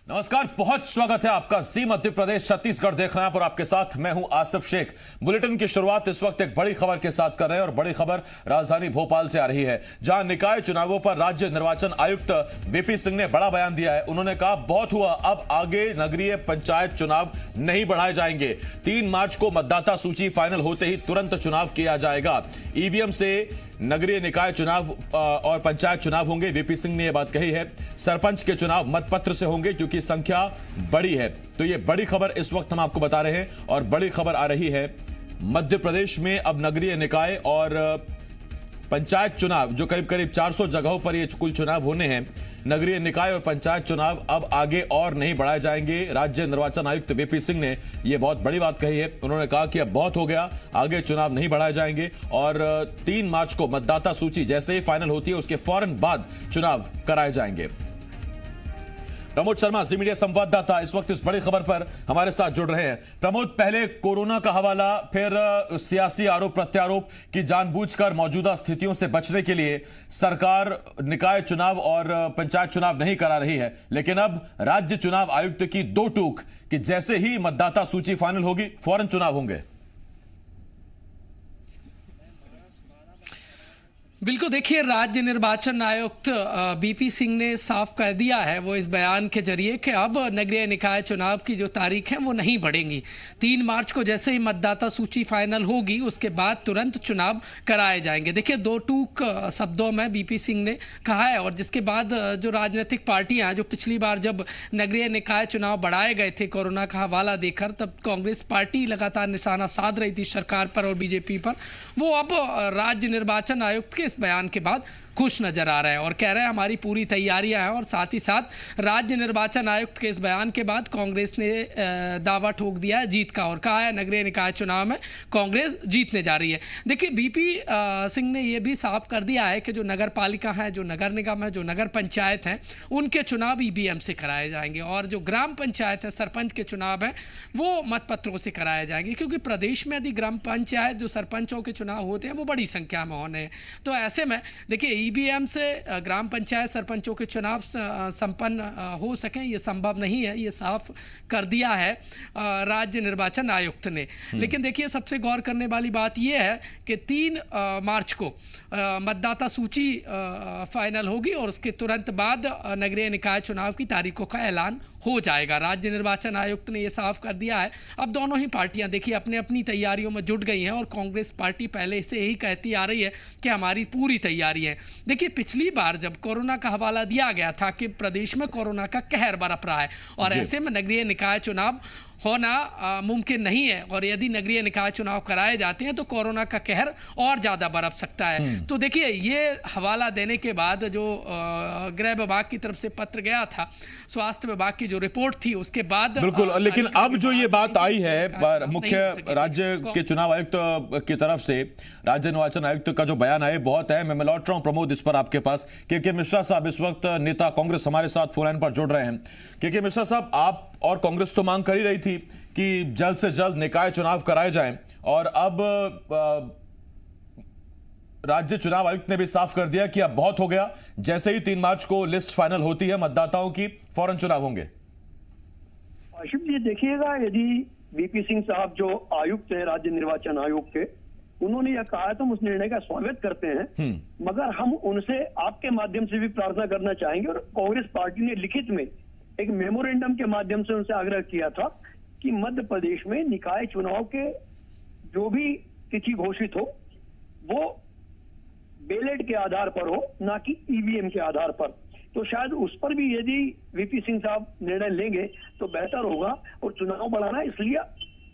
नमस्कार, बहुत स्वागत है आपका जी मध्य प्रदेश छत्तीसगढ़ देख रहे हैं और आपके साथ मैं हूं आसिफ शेख। बुलेटिन की शुरुआत इस वक्त एक बड़ी खबर के साथ कर रहे हैं और बड़ी खबर राजधानी भोपाल से आ रही है, जहां निकाय चुनावों पर राज्य निर्वाचन आयुक्त वीपी सिंह ने बड़ा बयान दिया है। उन्होंने कहा बहुत हुआ, अब आगे नगरीय पंचायत चुनाव नहीं बढ़ाए जाएंगे। 3 मार्च को मतदाता सूची फाइनल होते ही तुरंत चुनाव किया जाएगा। ईवीएम से नगरीय निकाय चुनाव और पंचायत चुनाव होंगे। वीपी सिंह ने यह बात कही है। सरपंच के चुनाव मतपत्र से होंगे क्योंकि संख्या बड़ी है। तो यह बड़ी खबर इस वक्त हम आपको बता रहे हैं और बड़ी खबर आ रही है मध्य प्रदेश में अब नगरीय निकाय और पंचायत चुनाव जो करीब करीब 400 जगहों पर ये कुल चुनाव होने हैं। नगरीय निकाय और पंचायत चुनाव अब आगे और नहीं बढ़ाए जाएंगे। राज्य निर्वाचन आयुक्त वीपी सिंह ने यह बहुत बड़ी बात कही है। उन्होंने कहा कि अब बहुत हो गया, आगे चुनाव नहीं बढ़ाए जाएंगे और 3 मार्च को मतदाता सूची जैसे ही फाइनल होती है उसके फौरन बाद चुनाव कराए जाएंगे। प्रमोद शर्मा जी मीडिया संवाददाता इस वक्त इस बड़ी खबर पर हमारे साथ जुड़ रहे हैं। प्रमोद, पहले कोरोना का हवाला, फिर सियासी आरोप प्रत्यारोप की जानबूझकर मौजूदा स्थितियों से बचने के लिए सरकार निकाय चुनाव और पंचायत चुनाव नहीं करा रही है, लेकिन अब राज्य चुनाव आयुक्त की 2 टूक कि जैसे ही मतदाता सूची फाइनल होगी फौरन चुनाव होंगे। बिल्कुल, देखिए राज्य निर्वाचन आयुक्त बीपी सिंह ने साफ कर दिया है वो इस बयान के जरिए कि अब नगरीय निकाय चुनाव की जो तारीख है वो नहीं बढ़ेंगी। 3 मार्च को जैसे ही मतदाता सूची फाइनल होगी उसके बाद तुरंत चुनाव कराए जाएंगे। देखिए 2 टूक शब्दों में बीपी सिंह ने कहा है और जिसके बाद जो राजनीतिक पार्टियां जो पिछली बार जब नगरीय निकाय चुनाव बढ़ाए गए थे कोरोना का हवाला देकर, तब कांग्रेस पार्टी लगातार निशाना साध रही थी सरकार पर और बीजेपी पर, वो अब राज्य निर्वाचन आयुक्त के इस बयान के बाद खुश नजर आ रहे हैं और कह रहे हैं हमारी पूरी तैयारियां हैं। और साथ ही साथ राज्य निर्वाचन आयुक्त के इस बयान के बाद कांग्रेस ने दावा ठोक दिया है जीत का और कहा है नगरीय निकाय चुनाव में कांग्रेस जीतने जा रही है। देखिए बीपी सिंह ने यह भी साफ कर दिया है कि जो नगर पालिका है, जो नगर निगम है, जो नगर पंचायत हैं, उनके चुनाव ईवीएम से कराए जाएंगे और जो ग्राम पंचायत है, सरपंच के चुनाव हैं, वो मतपत्रों से कराए जाएंगे। क्योंकि प्रदेश में यदि ग्राम पंचायत जो सरपंचों के चुनाव होते हैं वो बड़ी संख्या में होने हैं, तो ऐसे में देखिए ईवीएम से ग्राम पंचायत सरपंचों के चुनाव संपन्न हो सकें ये संभव नहीं है, ये साफ कर दिया है राज्य निर्वाचन आयुक्त ने। लेकिन देखिए सबसे गौर करने वाली बात यह है कि 3 मार्च को मतदाता सूची फाइनल होगी और उसके तुरंत बाद नगरीय निकाय चुनाव की तारीखों का ऐलान हो जाएगा। राज्य निर्वाचन आयुक्त ने यह साफ कर दिया है। अब दोनों ही पार्टियां देखिए अपने अपनी तैयारियों में जुट गई हैं और कांग्रेस पार्टी पहले से यही कहती आ रही है कि हमारी पूरी तैयारी है। देखिए पिछली बार जब कोरोना का हवाला दिया गया था कि प्रदेश में कोरोना का कहर बरप रहा है और ऐसे में नगरीय निकाय चुनाव होना मुमकिन नहीं है और यदि नगरीय निकाय चुनाव कराए जाते हैं तो कोरोना का कहर और ज़्यादा बरप सकता है। तो देखिए ये हवाला देने के बाद जो गृह विभाग की तरफ से पत्र गया था, स्वास्थ्य विभाग की जो रिपोर्ट थी उसके बाद बिल्कुल, लेकिन अब जो ये बात आई है मुख्य राज्य के चुनाव आयुक्त की तरफ से, राज्य निर्वाचन आयुक्त का जो बयान आया बहुत है। मैं लौट रहा हूं प्रमोद इस पर आपके पास। के मिश्रा साहब इस वक्त नेता कांग्रेस हमारे साथ फोन लाइन पर जुड़ रहे हैं। के मिश्रा साहब, आप और कांग्रेस तो मांग कर ही रही थी कि जल्द से जल्द निकाय चुनाव कराए जाएं और अब राज्य चुनाव आयुक्त ने भी साफ कर दिया कि अब बहुत हो गया, जैसे ही 3 मार्च को लिस्ट फाइनल होती है मतदाताओं की फौरन चुनाव होंगे। आशिफ जी देखिएगा, यदि वीपी सिंह साहब जो आयुक्त है राज्य निर्वाचन आयोग के, उन्होंने यह कहा है तो हम उस निर्णय का स्वागत करते हैं, मगर हम उनसे आपके माध्यम से भी प्रार्थना करना चाहेंगे और कांग्रेस पार्टी ने लिखित में एक मेमोरेंडम के माध्यम से उनसे आग्रह किया था कि मध्य प्रदेश में निकाय चुनाव के जो भी तिथि घोषित हो वो बैलेट के आधार पर हो, ना कि ईवीएम के आधार पर। तो शायद उस पर भी यदि वीपी सिंह साहब निर्णय लेंगे तो बेहतर होगा और चुनाव बढ़ाना इसलिए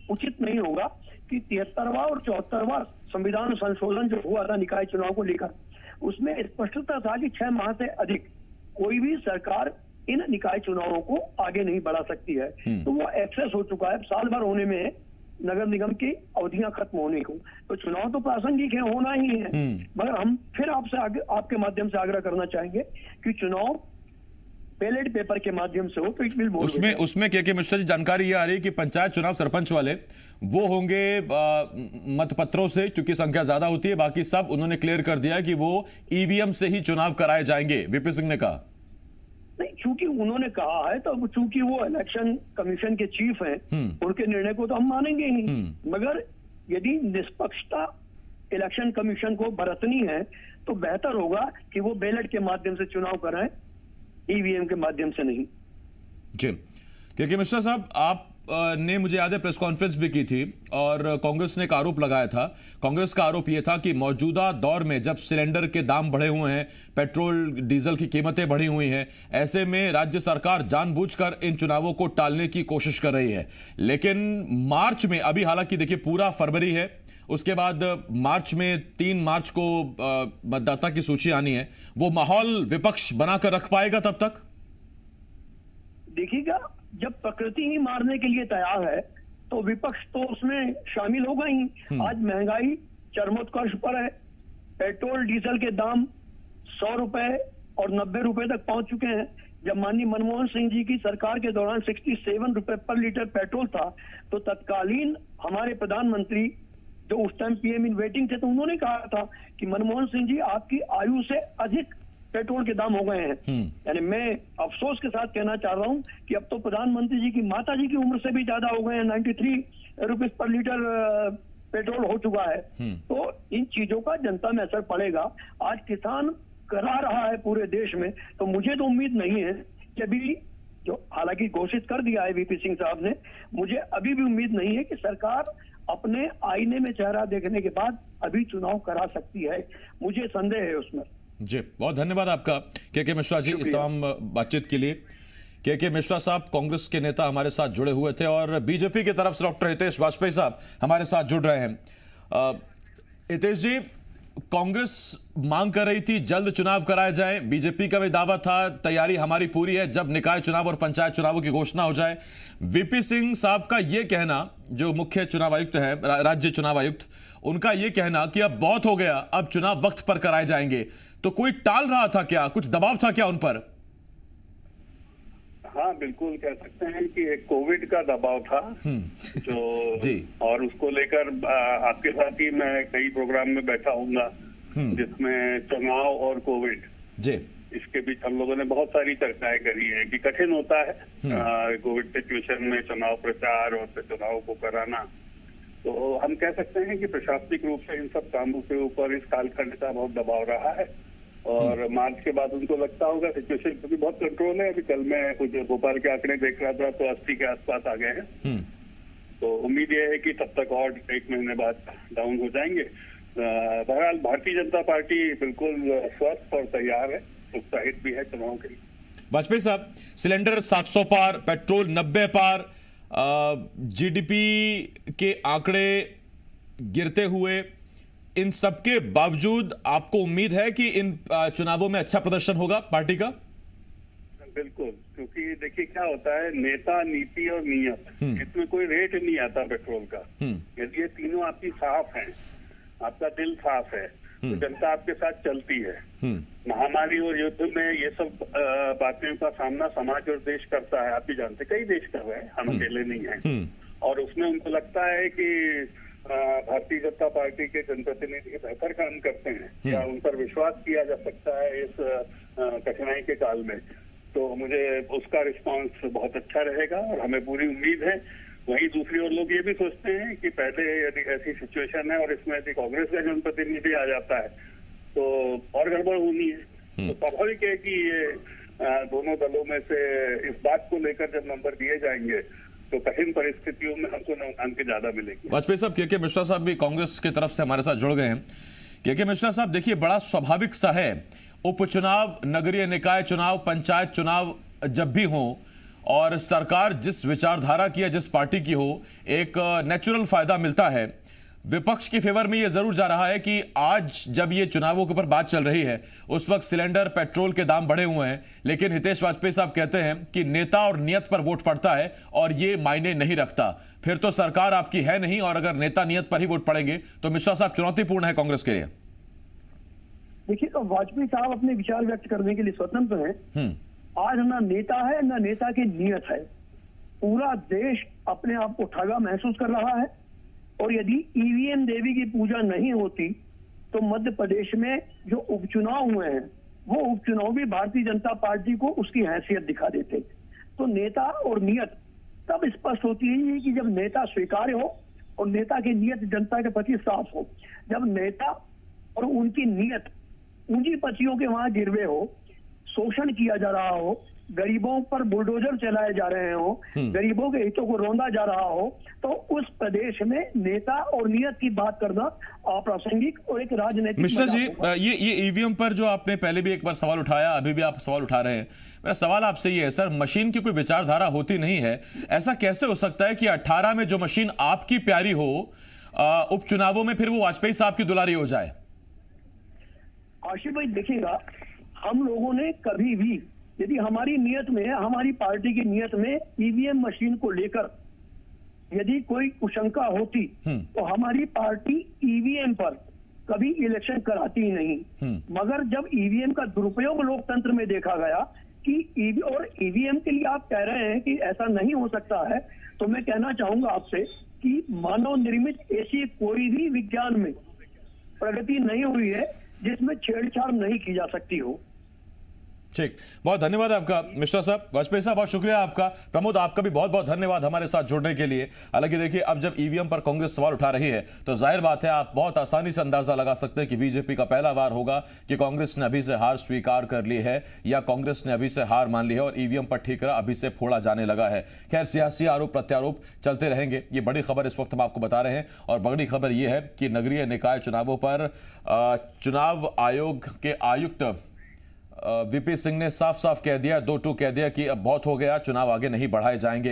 उचित नहीं होगा कि 73वां और 74वां संविधान संशोधन जो हुआ था निकाय चुनाव को लेकर, उसमें स्पष्टता था कि 6 माह से अधिक कोई भी सरकार इन निकाय चुनावों को आगे नहीं बढ़ा सकती है। तो वो एक्सेस हो चुका है, साल भर होने में नगर निगम की अवधियां खत्म होने को, तो चुनाव तो प्रासंगिक है, होना ही है। मगर हम फिर आपसे आपके माध्यम से आग्रह करना चाहेंगे कि चुनाव बैलेट पेपर के माध्यम से हो तो इट विल वोट। उसमें के मिश्रा जी जानकारी ये आ रही है कि पंचायत चुनाव सरपंच वाले वो होंगे मतपत्रों से, क्योंकि संख्या ज्यादा होती है। बाकी सब उन्होंने क्लियर कर दिया कि वो ईवीएम से ही चुनाव कराए जाएंगे, वीपी सिंह ने कहा। नहीं, क्योंकि उन्होंने कहा है तो चूंकि वो इलेक्शन कमीशन के चीफ हैं, उनके निर्णय को तो हम मानेंगे ही, मगर यदि निष्पक्षता इलेक्शन कमीशन को बरतनी है तो बेहतर होगा कि वो बैलेट के माध्यम से चुनाव कराएं, ईवीएम के माध्यम से नहीं। जी, क्योंकि मिश्रा साहब आप ने मुझे याद है प्रेस कॉन्फ्रेंस भी की थी और कांग्रेस ने एक आरोप लगाया था। कांग्रेस का आरोप यह था कि मौजूदा दौर में जब सिलेंडर के दाम बढ़े हुए हैं, पेट्रोल डीजल की कीमतें बढ़ी हुई हैं, ऐसे में राज्य सरकार जानबूझकर इन चुनावों को टालने की कोशिश कर रही है। लेकिन मार्च में, अभी हालांकि देखिए पूरा फरवरी है, उसके बाद मार्च में 3 मार्च को मतदाता की सूची आनी है, वो माहौल विपक्ष बनाकर रख पाएगा तब तक? देखिएगा, जब प्रकृति ही मारने के लिए तैयार है तो विपक्ष तो उसमें शामिल होगा ही। आज महंगाई चरमोत्कर्ष पर है, पेट्रोल डीजल के दाम 100 रुपए और 90 रुपए तक पहुंच चुके हैं। जब माननीय मनमोहन सिंह जी की सरकार के दौरान 67 रुपए पर लीटर पेट्रोल था तो तत्कालीन हमारे प्रधानमंत्री जो उस टाइम पीएम इन वेटिंग थे, तो उन्होंने कहा था कि मनमोहन सिंह जी आपकी आयु से अधिक पेट्रोल के दाम हो गए हैं। यानी मैं अफसोस के साथ कहना चाह रहा हूं कि अब तो प्रधानमंत्री जी की माता जी की उम्र से भी ज्यादा हो गए हैं, 93 रुपीज पर लीटर पेट्रोल हो चुका है। तो इन चीजों का जनता में असर पड़ेगा। आज किसान करा रहा है पूरे देश में, तो मुझे तो उम्मीद नहीं है कि अभी जो हालांकि घोषित कर दिया है वीपी सिंह साहब ने, मुझे अभी भी उम्मीद नहीं है कि सरकार अपने आईने में चेहरा देखने के बाद अभी चुनाव करा सकती है। मुझे संदेह है उसमें। जी, बहुत धन्यवाद आपका के मिश्रा जी इस तमाम बातचीत के लिए। के मिश्रा साहब कांग्रेस के नेता हमारे साथ जुड़े हुए थे और बीजेपी की तरफ से डॉक्टर हितेश वाजपेयी साहब हमारे साथ जुड़ रहे हैं। हितेश जी, कांग्रेस मांग कर रही थी जल्द चुनाव कराए जाए, बीजेपी का भी दावा था तैयारी हमारी पूरी है जब निकाय चुनाव और पंचायत चुनावों की घोषणा हो जाए। वीपी सिंह साहब का यह कहना, जो मुख्य चुनाव आयुक्त हैं, राज्य चुनाव आयुक्त, उनका यह कहना कि अब बहुत हो गया, अब चुनाव वक्त पर कराए जाएंगे, तो कोई टाल रहा था क्या? कुछ दबाव था क्या उन पर? हाँ, बिल्कुल कह सकते हैं कि एक कोविड का दबाव था जो जी, और उसको लेकर आपके साथ ही मैं कई प्रोग्राम में बैठा हूँगा जिसमें चुनाव और कोविड जी, इसके बीच हम लोगों ने बहुत सारी चर्चाएं करी है कि कठिन होता है कोविड सिचुएशन में चुनाव प्रचार और चुनाव को कराना। तो हम कह सकते हैं कि प्रशासनिक रूप से इन सब कामों के ऊपर इस कालखंड का बहुत दबाव रहा है और मार्च के बाद उनको लगता होगा सिचुएशन क्योंकि बहुत कंट्रोल है। अभी कल मैं कुछ भोपाल के आंकड़े देख रहा था तो 80 के आसपास आ गए हैं। तो उम्मीद यह है कि तब तक और 1 महीने बाद डाउन हो जाएंगे। बहरहाल भारतीय जनता पार्टी बिल्कुल स्वस्थ और तैयार है, उत्साहित भी है चुनाव के लिए। वाजपेयी साहब, सिलेंडर 700 पार, पेट्रोल 90 पार, जीडीपी के आंकड़े गिरते हुए, इन सबके बावजूद आपको उम्मीद है कि इन चुनावों में अच्छा प्रदर्शन होगा पार्टी का? बिल्कुल, क्योंकि देखिए क्या होता है, नेता, नीति और नियत, इसमें कोई रेट नहीं आता पेट्रोल का। यदि ये तीनों आपकी साफ हैं, आपका दिल साफ है, तो जनता आपके साथ चलती है। महामारी और युद्ध में ये सब बातों का सामना समाज और देश करता है। आप भी जानते, कई देश कर रहे हैं, हम अकेले नहीं हैं। और उसमें उनको लगता है कि भारतीय जनता पार्टी के जनप्रतिनिधि बेहतर काम करते हैं या उन पर विश्वास किया जा सकता है इस कठिनाई के काल में। तो मुझे उसका रिस्पांस बहुत अच्छा रहेगा और हमें पूरी उम्मीद है। वहीं दूसरी ओर लोग ये भी सोचते हैं कि पहले यदि ऐसी सिचुएशन है और इसमें यदि कांग्रेस का जनप्रतिनिधि आ जाता है तो और गड़बड़ होनी है। तो स्वाभाविक है कि ये दोनों दलों में से इस बात को लेकर जब नंबर दिए जाएंगे तो कठिन परिस्थितियों में हमको अंक ज्यादा मिलेंगे। वाजपेयी साहब, के मिश्रा साहब भी कांग्रेस की तरफ से हमारे साथ जुड़ गए हैं। के मिश्रा साहब, देखिए बड़ा स्वाभाविक सा है, उपचुनाव, नगरीय निकाय चुनाव, पंचायत चुनाव जब भी हो और सरकार जिस विचारधारा की या जिस पार्टी की हो, एक नेचुरल फायदा मिलता है। विपक्ष के फेवर में यह जरूर जा रहा है कि आज जब ये चुनावों के ऊपर बात चल रही है उस वक्त सिलेंडर, पेट्रोल के दाम बढ़े हुए हैं, लेकिन हितेश वाजपेयी साहब कहते हैं कि नेता और नियत पर वोट पड़ता है और ये मायने नहीं रखता। फिर तो सरकार आपकी है नहीं और अगर नेता नियत पर ही वोट पड़ेंगे तो मिश्रा साहब चुनौतीपूर्ण है कांग्रेस के लिए। देखिए, तो वाजपेयी साहब अपने विचार व्यक्त करने के लिए स्वतंत्र हैं। आज ना नेता है ना नेता की नियत है। पूरा देश अपने आप को ठगा महसूस कर रहा है और यदि ईवीएम देवी की पूजा नहीं होती तो मध्य प्रदेश में जो उपचुनाव हुए हैं वो उपचुनाव भी भारतीय जनता पार्टी को उसकी हैसियत दिखा देते। तो नेता और नियत तब स्पष्ट होती है कि जब नेता स्वीकार्य हो और नेता की नियत जनता के प्रति साफ हो। जब नेता और उनकी नियत पूंजीपतियों के वहां गिरवे हो, शोषण किया जा रहा हो, गरीबों पर बुलडोजर चलाए जा रहे हो, गरीबों के हितों को रौंदा जा रहा हो, तो उस प्रदेश में नेता और नियत की बात करना अप्रासंगिक और एक राजनीतिक मिश्रा जी, मजाक होगा। ये ईवीएम पर जो आपने पहले भी एक बार सवाल उठाया, अभी भी आप सवाल उठा रहे हैं, मेरा सवाल आपसे ये है सर, मशीन की कोई विचारधारा होती नहीं है, ऐसा कैसे हो सकता है कि 18 में जो मशीन आपकी प्यारी हो, उपचुनावों में फिर वो वाजपेयी साहब की दुलारी हो जाए? आशिफ भाई देखिएगा, हम लोगों ने कभी भी, यदि हमारी नियत में, हमारी पार्टी की नियत में ईवीएम मशीन को लेकर यदि कोई कुशंका होती तो हमारी पार्टी ईवीएम पर कभी इलेक्शन कराती ही नहीं। मगर जब ईवीएम का दुरुपयोग लोकतंत्र में देखा गया कि और ईवीएम के लिए आप कह रहे हैं कि ऐसा नहीं हो सकता है, तो मैं कहना चाहूंगा आपसे कि मानव निर्मित ऐसी कोई भी विज्ञान में प्रगति नहीं हुई है जिसमें छेड़छाड़ नहीं की जा सकती हो। ठीक, बहुत धन्यवाद आपका मिश्रा साहब। वाजपेयी साहब, बहुत शुक्रिया आपका। प्रमोद, आपका भी बहुत बहुत धन्यवाद हमारे साथ जुड़ने के लिए। हालांकि देखिए, अब जब ईवीएम पर कांग्रेस सवाल उठा रही है तो जाहिर बात है आप बहुत आसानी से अंदाजा लगा सकते हैं कि बीजेपी का पहला वार होगा कि कांग्रेस ने अभी से हार स्वीकार कर ली है या कांग्रेस ने अभी से हार मान ली है और ईवीएम पर ठीकरा अभी से फोड़ा जाने लगा है। खैर, सियासी आरोप प्रत्यारोप चलते रहेंगे। ये बड़ी खबर इस वक्त हम आपको बता रहे हैं और बड़ी खबर यह है कि नगरीय निकाय चुनावों पर चुनाव आयोग के आयुक्त वीपी सिंह ने साफ साफ कह दिया, 2-2 कह दिया कि अब बहुत हो गया, चुनाव आगे नहीं बढ़ाए जाएंगे।